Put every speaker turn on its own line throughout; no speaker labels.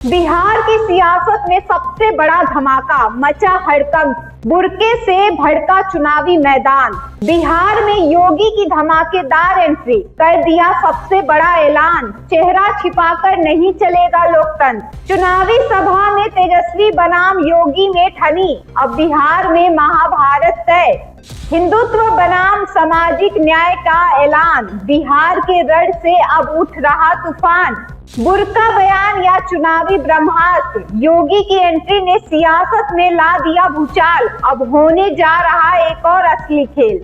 बिहार की सियासत में सबसे बड़ा धमाका मचा हड़कंप, बुरके से भड़का चुनावी मैदान। बिहार में योगी की धमाकेदार एंट्री, कर दिया सबसे बड़ा ऐलान, चेहरा छिपाकर नहीं चलेगा लोकतंत्र। चुनावी सभा में तेजस्वी बनाम योगी में ठनी, अब बिहार में महाभारत तय। हिंदुत्व बनाम सामाजिक न्याय का ऐलान, बिहार के रण से अब उठ रहा तूफान। बुरका बयान या चुनावी ब्रह्मास्त्र, योगी की एंट्री ने सियासत में ला दिया भूचाल, अब होने जा रहा एक और असली खेल।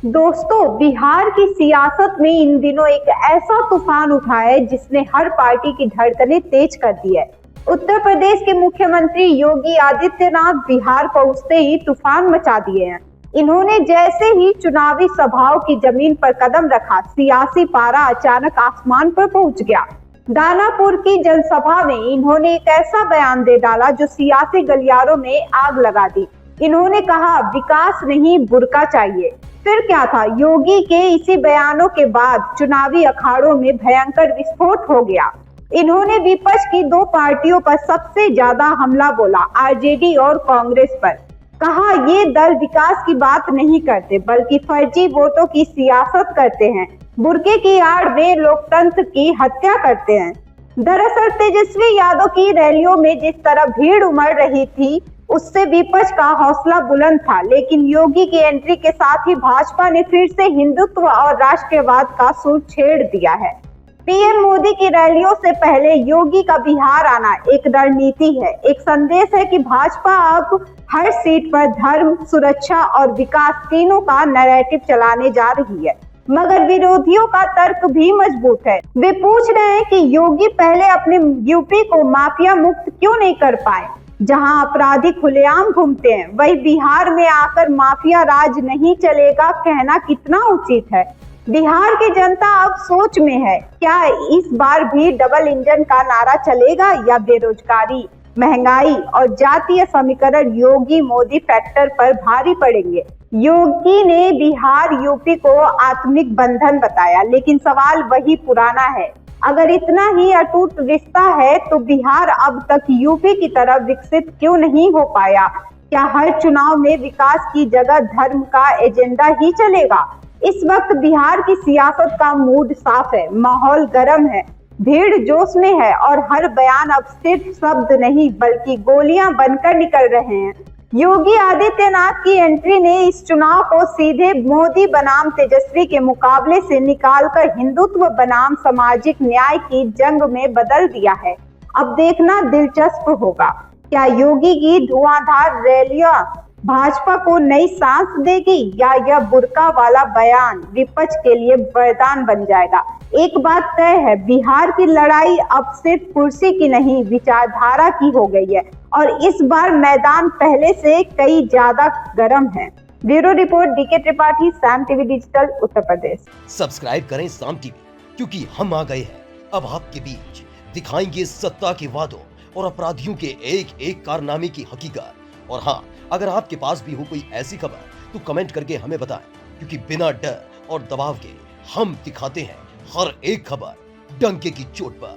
दोस्तों, बिहार की सियासत में इन दिनों एक ऐसा तूफान उठा है जिसने हर पार्टी की धड़कनें तेज कर दी है। उत्तर प्रदेश के मुख्यमंत्री योगी आदित्यनाथ बिहार पहुंचते ही तूफान मचा दिए हैं। इन्होंने जैसे ही चुनावी सभाओं की जमीन पर कदम रखा, सियासी पारा अचानक आसमान पर पहुंच गया। दानापुर की जनसभा में इन्होंने एक ऐसा बयान दे डाला जो सियासी गलियारों में आग लगा दी। इन्होंने कहा, विकास नहीं बुरका चाहिए। फिर क्या था, योगी के इसी बयानों के बाद चुनावी अखाड़ों में भयंकर विस्फोट हो गया। इन्होंने विपक्ष की दो पार्टियों पर सबसे ज्यादा हमला बोला, आरजेडी और कांग्रेस पर। कहा, ये दल विकास की बात नहीं करते बल्कि फर्जी वोटों की सियासत करते हैं, बुरके की आड़ में लोकतंत्र की हत्या करते हैं। दरअसल तेजस्वी यादव की रैलियों में जिस तरह भीड़ उमड़ रही थी, उससे विपक्ष का हौसला बुलंद था, लेकिन योगी की एंट्री के साथ ही भाजपा ने फिर से हिंदुत्व और राष्ट्रवाद का सुर छेड़ दिया है। पीएम मोदी की रैलियों से पहले योगी का बिहार आना एक रणनीति है, एक संदेश है कि भाजपा अब हर सीट पर धर्म, सुरक्षा और विकास तीनों का नैरेटिव चलाने जा रही है। मगर विरोधियों का तर्क भी मजबूत है। वे पूछ रहे हैं कि योगी पहले अपने यूपी को माफिया मुक्त क्यों नहीं कर पाए, जहां अपराधी खुलेआम घूमते हैं, वही बिहार में आकर माफिया राज नहीं चलेगा कहना कितना उचित है। बिहार की जनता अब सोच में है, क्या इस बार भी डबल इंजन का नारा चलेगा या बेरोजगारी, महंगाई और जातीय समीकरण योगी मोदी फैक्टर पर भारी पड़ेंगे। योगी ने बिहार यूपी को आत्मिक बंधन बताया, लेकिन सवाल वही पुराना है। अगर इतना ही अटूट रिश्ता है तो बिहार अब तक यूपी की तरह विकसित क्यों नहीं हो पाया? क्या हर चुनाव में विकास की जगह धर्म का एजेंडा ही चलेगा? इस वक्त बिहार की सियासत का मूड साफ है, माहौल गर्म है, भीड़ जोश में है और हर बयान अब सिर्फ शब्द नहीं बल्कि गोलियां बनकर निकल रहे हैं। योगी आदित्यनाथ की एंट्री ने इस चुनाव को सीधे मोदी बनाम तेजस्वी के मुकाबले से निकालकर हिंदुत्व बनाम सामाजिक न्याय की जंग में बदल दिया है। अब देखना दिलचस्प होगा, क्या योगी की धुआंधार रैलियां भाजपा को नई सांस देगी या यह बुरका वाला बयान विपक्ष के लिए वरदान बन जाएगा। एक बात तय है, बिहार की लड़ाई अब सिर्फ कुर्सी की नहीं, विचारधारा की हो गई है और इस बार मैदान पहले से कई ज्यादा गर्म है। ब्यूरो रिपोर्ट, डीके त्रिपाठी, साम TV digital, Uttar Pradesh.
Subscribe करें साम टीवी, क्योंकि हम आ गए हैं अब आपके बीच, दिखाएंगे सत्ता के वादों और अपराधियों के एक एक कारनामे की हकीकत। और हाँ, अगर आपके पास भी हो कोई ऐसी खबर तो कमेंट करके हमें बताएं, क्योंकि बिना डर और दबाव के हम दिखाते हैं हर एक खबर डंके की चोट पर।